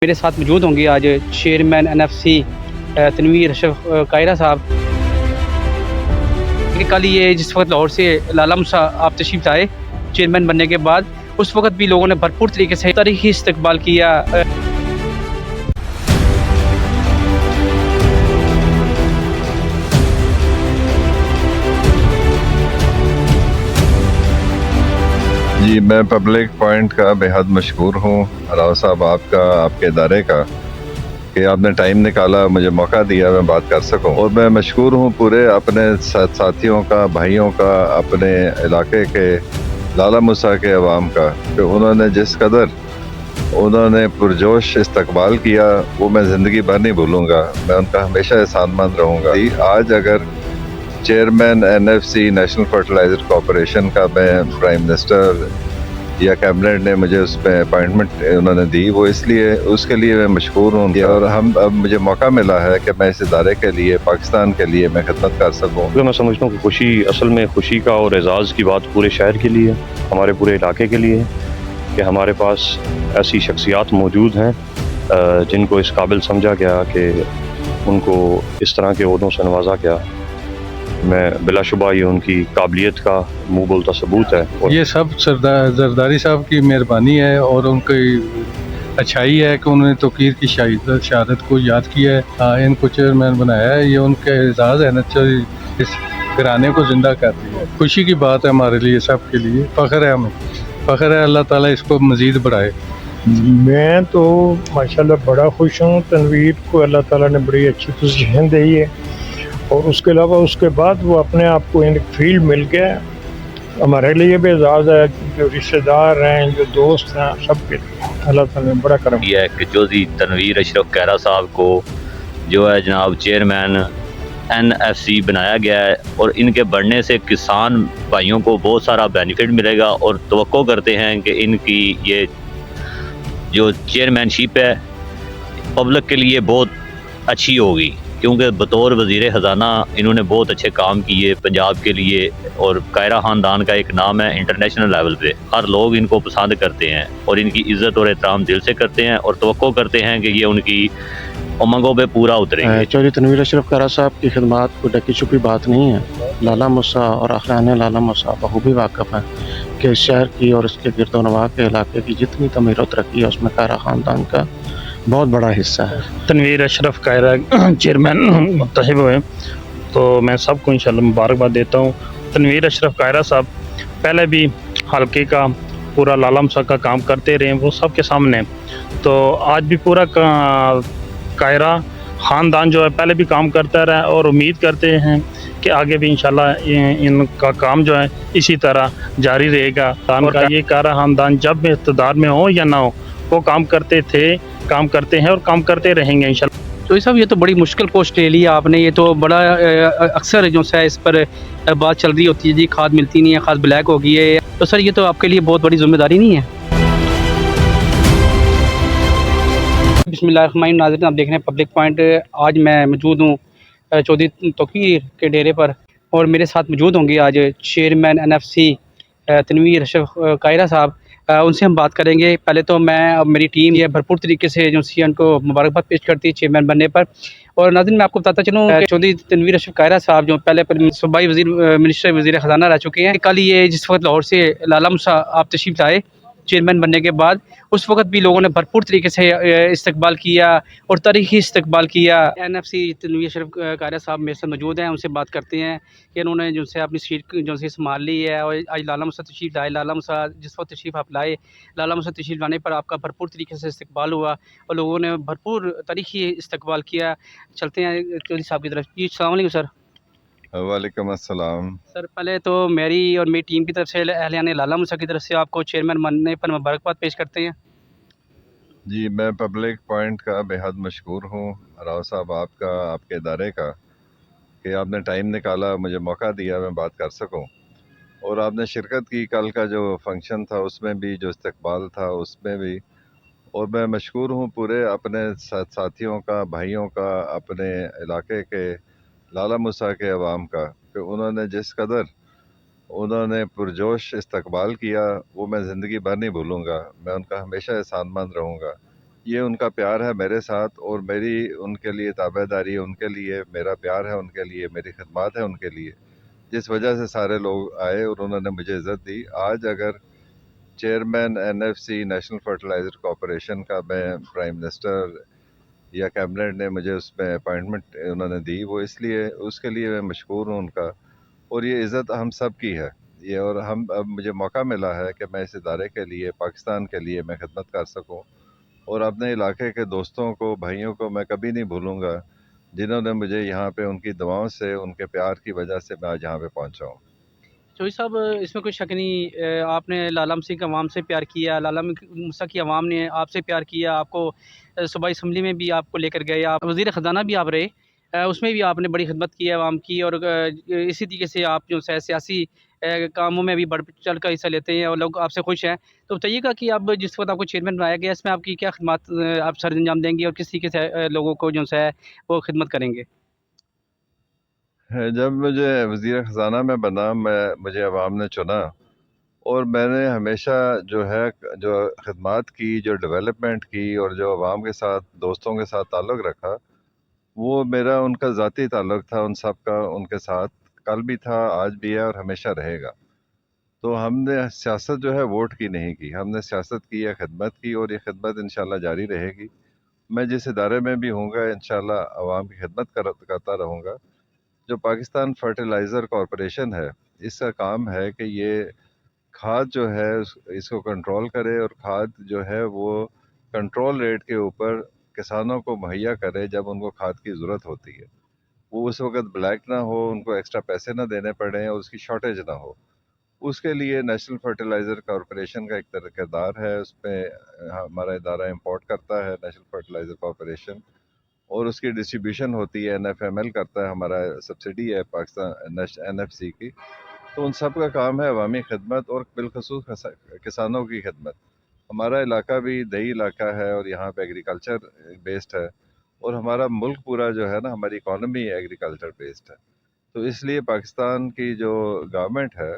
मेरे साथ मौजूद होंगे आज चेयरमैन NFC तनवीर अशरफ कायरा साहब। कि कल ये जिस वक्त लाहौर से लाला मूसा आप तशरीफ लाए चेयरमैन बनने के बाद, उस वक्त भी लोगों ने भरपूर तरीके से तारीखी इस्तकबाल किया। जी, मैं पब्लिक पॉइंट का बेहद मशहूर हूँ। राव साहब, आपका, आपके इदारे का, कि आपने टाइम निकाला, मुझे मौका दिया मैं बात कर सकूं। और मैं मशहूर हूँ पूरे अपने साथियों का, भाइयों का, अपने इलाके के लाला मूसा के अवाम का, कि उन्होंने जिस कदर उन्होंने पुरजोश इस्तकबाल किया वो मैं ज़िंदगी भर नहीं भूलूँगा। मैं उनका हमेशा एहसानमंद रहूँगा। आज अगर chairman NFC national fertiliser corporation का मैं प्राइम मिनिस्टर या कैबिनेट ने मुझे उसमें अपॉइंटमेंट उन्होंने दी, वो इसलिए उसके लिए मैं मशहूर हूँ। और अब मुझे मौका मिला है कि मैं इस इदारे के लिए, पाकिस्तान के लिए मैं खिदमत कर सकूँ। मैं समझता हूँ कि खुशी, असल में खुशी का और एजाज़ की बात पूरे शहर के लिए, हमारे पूरे इलाके के लिए, कि हमारे पास ऐसी शख्सियात मौजूद हैं जिनको इस काबिल समझा गया कि उनको इस तरह के ओहदों से नवाजा गया। मैं बिलाशुबा ये उनकी काबिलियत का मुँह बोलता सबूत है। और ये सब जरदारी साहब की मेहरबानी है और उनकी अच्छाई है कि उन्होंने तौकीर की शहादत को याद किया है, इनको चेयरमैन बनाया है। ये उनके एजाज़ है, न इस घराने को जिंदा कर दिया है। खुशी की बात है हमारे लिए, सब के लिए फ़ख्र है, हमें फ़ख्र है। अल्लाह ताला इसको मज़ीद बढ़ाए। मैं तो माशाल्लाह बड़ा खुश हूँ। तनवीर को अल्लाह ताला ने बड़ी अच्छी पोजीशन दी है और उसके अलावा उसके बाद वो अपने आप को इन फील्ड मिल गया। हमारे लिए भी एजाज़ है, जो रिश्तेदार हैं, जो दोस्त हैं, सबके लिए अल्लाह ताला ने बड़ा करम किया है कि जो तनवीर अशरफ कायरा साहब को जो है जनाब चेयरमैन NFC बनाया गया है, और इनके बढ़ने से किसान भाइयों को बहुत सारा बेनिफिट मिलेगा। और तवक्को करते हैं कि इनकी ये जो चेयरमैनशिप है पब्लिक के लिए बहुत अच्छी होगी, क्योंकि बतौर वज़ीर ख़जाना इन्होंने बहुत अच्छे काम किए पंजाब के लिए। और कायरा ख़ानदान का एक नाम है इंटरनेशनल लेवल पे, हर लोग इनको पसंद करते हैं और इनकी इज़्ज़त और एहतराम दिल से करते हैं, और तवक्को करते हैं कि ये उनकी उमंगों पे पूरा उतरेंगे। चौधरी तनवीर अशरफ कायरा साहब की खिदमत कोई ढकी छुपी बात नहीं है। लाला मूसा और अखलान लाला मूसा बखूबी वाक़िफ़ हैं कि इस शहर की और इसके गिरदोनवा के इलाके की जितनी तमीर व तरक्की है उसमें कायरा ख़ानदान का बहुत बड़ा हिस्सा है। तनवीर अशरफ कायरा चेयरमैन मुंतखब हुए तो मैं सबको इंशाल्लाह मुबारकबाद देता हूँ। तनवीर अशरफ कायरा साहब पहले भी हल्के का पूरा लाला मूसा का काम करते रहे, वो सबके सामने। तो आज भी पूरा कायरा ख़ानदान जो है पहले भी काम करता रहा, और उम्मीद करते हैं कि आगे भी इंशाल्लाह इनका काम जो है इसी तरह जारी रहेगा। और ये कायरा ख़ानदान जब भी इक़्तिदार में हो या ना हो, वो काम करते थे, काम करते हैं और काम करते रहेंगे इंशाल्लाह। तो ये सब, ये तो बड़ी मुश्किल पोस्ट ले ली आपने। ये तो बड़ा अक्सर जो है इस पर बात चल रही होती है, जी खाद मिलती नहीं है, खाद ब्लैक हो गई है। तो सर ये तो आपके लिए बहुत बड़ी जिम्मेदारी नहीं है? बिस्मिल्लाहिर्रहमानिर्रहीम। नाज़रीन, आप देख रहे हैं पब्लिक पॉइंट। आज मैं मौजूद हूँ चौधरी तौकीर के डेरे पर, और मेरे साथ मौजूद होंगे आज चेयरमैन NFC तनवीर अशरफ कायरा साहब। उनसे हम बात करेंगे। पहले तो मैं, मेरी टीम ये भरपूर तरीके से जो सी उनको मुबारकबाद पेश करती है चेयरमैन बनने पर। और नाज़रीन, मैं आपको बताता चलूँ कि चौधरी तनवीर अशरफ कायरा साहब जो पहले सूबाई मिनिस्टर वज़ीर ख़जाना रह चुके हैं। कल ये जिस वक्त लाहौर से लाला मूसा आप तशरीफ लाए चेयरमैन बनने के बाद, उस वक्त भी लोगों ने भरपूर तरीके से इस्तकबाल किया और तारीखी इस्तकबाल किया। NFC तनवीर अशरफ कायरा साहब मेरे साथ मौजूद हैं, उनसे बात करते हैं कि उन्होंने जो से अपनी सीट जो से संभाल ली है। और आज लाला मूसा तशरीफ लाए, लाला मूसा जिस वक्त तशरीफ आप लाए, लाला मूसा तशरीफ लाने पर आपका भरपूर तरीके से इस्तकबाल हुआ और लोगों ने भरपूर तारीखी इस्तकबाल किया। चलते हैं चौधरी साहब की तरफ। जी अस्सलाम वालेकुम सर। वालेकुम अस्सलाम। सर पहले तो मेरी और मेरी टीम की तरफ से, अहलियाने लाला मूसा की तरफ से आपको चेयरमैन बनने पर मुबारकबाद पेश करते हैं। जी, मैं पब्लिक पॉइंट का बेहद मशहूर हूँ। राव साहब, आपका, आपके इदारे का, कि आपने टाइम निकाला, मुझे मौका दिया मैं बात कर सकूं। और आपने शिरकत की कल का जो फंक्शन था उसमें भी, जो इस्तकबाल था उसमें भी। और मैं मशहूर हूँ पूरे अपने साथियों का, भाइयों का, अपने इलाके के लाला मूसा के अवाम का, कि उन्होंने जिस कदर उन्होंने पुरजोश इस्तकबाल किया वो मैं ज़िंदगी भर नहीं भूलूँगा। मैं उनका हमेशा एहसानमंद रहूँगा। یہ ان کا پیار ہے میرے ساتھ، اور میری ان کے لیے تابعداری ہے، ان کے لیے میرا پیار ہے، ان کے لیے میری خدمات ہے ان کے لیے، جس وجہ سے سارے لوگ آئے اور انہوں نے مجھے عزت دی۔ آج اگر chairman NFC national fertiliser corporation کا میں پرائم منسٹر یا کیبنٹ نے مجھے اس میں اپائنٹمنٹ انہوں نے دی، وہ اس کے لیے میں مشکور ہوں ان کا، اور یہ عزت ہم سب کی ہے یہ، اور اب مجھے موقع ملا ہے کہ میں اس ادارے کے لیے، پاکستان کے لیے میں خدمت کر سکوں، اور اپنے علاقے کے دوستوں کو، بھائیوں کو میں کبھی نہیں بھولوں گا جنہوں نے مجھے یہاں پہ ان کی دعاؤں سے، ان کے پیار کی وجہ سے میں آج یہاں پہ پہنچا ہوں۔ چوہی صاحب، اس میں کوئی شک نہیں، آپ نے لالہ مسیح کی عوام سے پیار کیا، لالہ مسیح کی عوام نے آپ سے پیار کیا، آپ کو صوبائی اسمبلی میں بھی آپ کو لے کر گئے، آپ وزیر خزانہ بھی آپ رہے، اس میں بھی آپ نے بڑی خدمت کی ہے عوام کی، اور اسی طریقے سے آپ جو ہے سیاسی کاموں میں بھی بڑھ چڑھ کر حصہ لیتے ہیں اور لوگ آپ سے خوش ہیں۔ تو بتائیے گا کہ اب جس وقت آپ کو چیئرمین بنایا گیا، اس میں آپ کی کیا خدمات آپ سر انجام دیں گے، اور کس طریقے سے لوگوں کو جو ہے وہ خدمت کریں گے؟ جب مجھے وزیر خزانہ میں بنا، مجھے عوام نے چنا، اور میں نے ہمیشہ جو خدمات کی، جو ڈیولپمنٹ کی، اور جو عوام کے ساتھ، دوستوں کے ساتھ تعلق رکھا، وہ میرا ان کا ذاتی تعلق تھا، ان سب کا ان کے ساتھ، کل بھی تھا، آج بھی ہے، اور ہمیشہ رہے گا۔ تو ہم نے سیاست جو ہے ووٹ کی نہیں کی، ہم نے سیاست کی ہے، خدمت کی، اور یہ خدمت انشاءاللہ جاری رہے گی۔ میں جس ادارے میں بھی ہوں گا انشاءاللہ عوام کی خدمت کرتا رہوں گا۔ جو پاکستان فرٹیلائزر کارپوریشن ہے، اس کا کام ہے کہ یہ کھاد جو ہے اس کو کنٹرول کرے، اور کھاد جو ہے وہ کنٹرول ریٹ کے اوپر کسانوں کو مہیا کرے جب ان کو کھاد کی ضرورت ہوتی ہے، وہ اس وقت بلیک نہ ہو، ان کو ایکسٹرا پیسے نہ دینے پڑیں، اور اس کی شارٹیج نہ ہو۔ اس کے لیے نیشنل فرٹیلائزر کارپوریشن کا ایک کردار ہے، اس پہ ہمارا ادارہ امپورٹ کرتا ہے، نیشنل فرٹیلائزر کارپوریشن، اور اس کی ڈسٹریبیوشن ہوتی ہے، NFML کرتا ہے، ہمارا سبسڈی ہے پاکستان NFC کی۔ تو ان سب کا کام ہے عوامی خدمت، اور بالخصوص کسانوں کی خدمت۔ ہمارا علاقہ بھی دیہی علاقہ ہے، اور یہاں پہ ایگریکلچر بیسڈ ہے، اور ہمارا ملک پورا جو ہے نا، ہماری اکانومی ایگریکلچر بیسڈ ہے۔ تو اس لیے پاکستان کی جو گورنمنٹ ہے،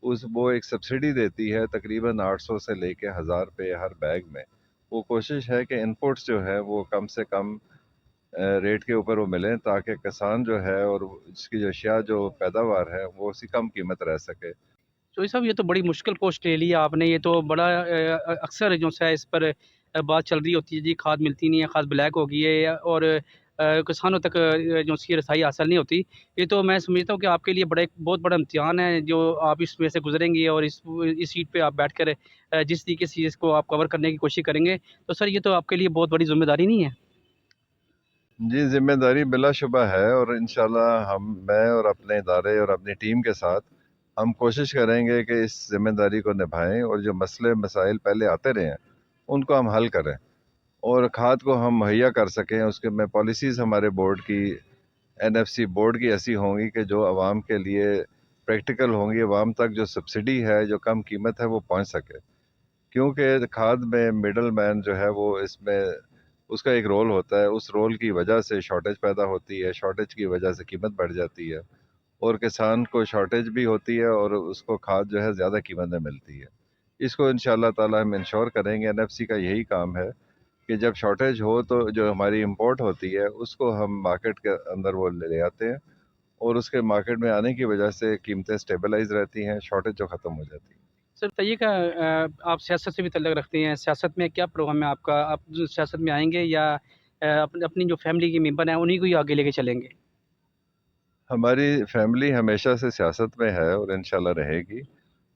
وہ ایک سبسڈی دیتی ہے تقریباً 800 سے لے کے 1000 روپے ہر بیگ میں۔ وہ کوشش ہے کہ انپوٹس جو ہے وہ کم سے کم ریٹ کے اوپر وہ ملیں، تاکہ کسان جو ہے اور اس کی جو اشیاء جو پیداوار ہے وہ اسی کم قیمت رہ سکے۔ چوہی صاحب، یہ تو بڑی مشکل پوسٹ لے لی آپ نے، یہ تو بڑا اکثر جو ہے اس پر بات چل رہی ہوتی ہے، جی کھاد ملتی نہیں ہے، کھاد بلیک ہو گئی ہے، اور کسانوں تک جو اس کی رسائی حاصل نہیں ہوتی۔ یہ تو میں سمجھتا ہوں کہ آپ کے لیے بہت بڑا امتحان ہے جو آپ اس میں سے گزریں گے، اور اس سیٹ پہ آپ بیٹھ کر جس طریقے سے اس کو آپ کور کرنے کی کوشش کریں گے، تو سر یہ تو آپ کے لیے بہت بڑی ذمہ داری نہیں ہے؟ جی، ذمہ داری بلا شبہ ہے، اور انشاءاللہ میں اور اپنے ادارے اور اپنی ٹیم کے ساتھ ہم کوشش کریں گے کہ اس ذمہ داری کو نبھائیں، اور جو مسائل پہلے آتے رہے ہیں ان کو ہم حل کریں، اور کھاد کو ہم مہیا کر سکیں۔ اس کے میں پالیسیز ہمارے بورڈ کی، NFC بورڈ کی ایسی ہوں گی کہ جو عوام کے لیے پریکٹیکل ہوں گی، عوام تک جو سبسڈی ہے، جو کم قیمت ہے، وہ پہنچ سکے، کیونکہ کھاد میں مڈل مین جو ہے وہ اس کا ایک رول ہوتا ہے، اس رول کی وجہ سے شارٹیج پیدا ہوتی ہے، شارٹیج کی وجہ سے قیمت بڑھ جاتی ہے، اور کسان کو شارٹیج بھی ہوتی ہے، اور اس کو کھاد جو ہے زیادہ قیمت میں ملتی ہے۔ اس کو انشاءاللہ تعالی ہم انشور کریں گے۔ NFC کا یہی کام ہے کہ جب شارٹیج ہو تو جو ہماری امپورٹ ہوتی ہے اس کو ہم مارکیٹ کے اندر وہ لے آتے ہیں، اور اس کے مارکیٹ میں آنے کی وجہ سے قیمتیں سٹیبلائز رہتی ہیں، شارٹیج جو ختم ہو جاتی ہے۔ سر بتائیے کہ آپ سیاست سے بھی تعلق رکھتے ہیں، سیاست میں کیا پروگرام ہے آپ کا؟ آپ سیاست میں آئیں گے یا اپنی جو فیملی کے ممبر ہیں انہیں کو ہی آگے لے کے چلیں گے؟ ہماری فیملی ہمیشہ سے سیاست میں ہے، اور انشاءاللہ رہے گی،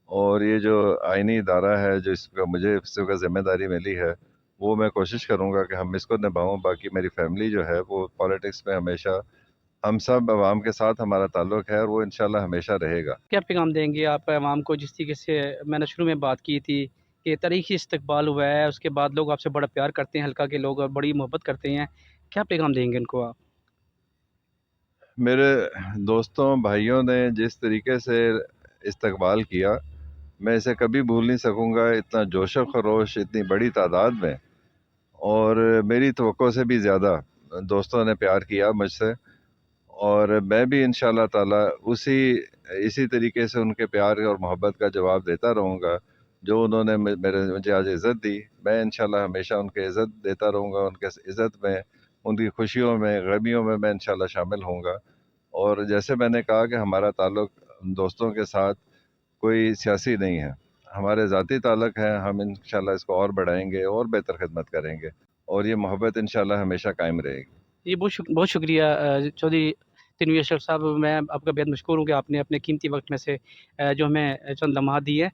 اور یہ جو آئینی ادارہ ہے جس کا مجھے اس کا ذمہ داری ملی ہے، وہ میں کوشش کروں گا کہ ہم اس کو نبھاؤں۔ باقی میری فیملی جو ہے وہ پالیٹکس میں ہمیشہ ہم سب عوام کے ساتھ ہمارا تعلق ہے، اور وہ انشاءاللہ ہمیشہ رہے گا۔ کیا پیغام دیں گے آپ عوام کو؟ جس طریقے سے میں نے شروع میں بات کی تھی کہ تاریخی استقبال ہوا ہے، اس کے بعد لوگ آپ سے بڑا پیار کرتے ہیں، حلقہ کے لوگ اور بڑی محبت کرتے ہیں، کیا پیغام دیں گے ان کو آپ؟ میرے دوستوں، بھائیوں نے جس طریقے سے استقبال کیا، میں اسے کبھی بھول نہیں سکوں گا۔ اتنا جوش و خروش، اتنی بڑی تعداد میں، اور میری توقع سے بھی زیادہ دوستوں نے پیار کیا مجھ سے، اور میں بھی انشاءاللہ تعالی اسی طریقے سے ان کے پیار اور محبت کا جواب دیتا رہوں گا، जो उन्होंने मुझे आज इज़्ज़त दी, मैं इंशाल्लाह हमेशा उनकी इज़्ज़त देता रहूँगा। उनके इज़्ज़त में, उनकी खुशियों में, गमियों में मैं इंशाल्लाह शामिल होऊंगा। और जैसे मैंने कहा कि हमारा ताल्लुक़ दोस्तों के साथ कोई सियासी नहीं है, हमारे ज़ाती ताल्लुक़ हैं। हम इंशाल्लाह इसको और बढ़ाएंगे और बेहतर खिदमत करेंगे और ये मोहब्बत इंशाल्लाह हमेशा कायम रहेगी। ये बहुत शुक्रिया चौधरी तनवीर अशरफ साहब, मैं आपका बेहद मशकूर हूँ कि आपने अपने कीमती वक्त में से जो हमें चंद लम्हात दिए।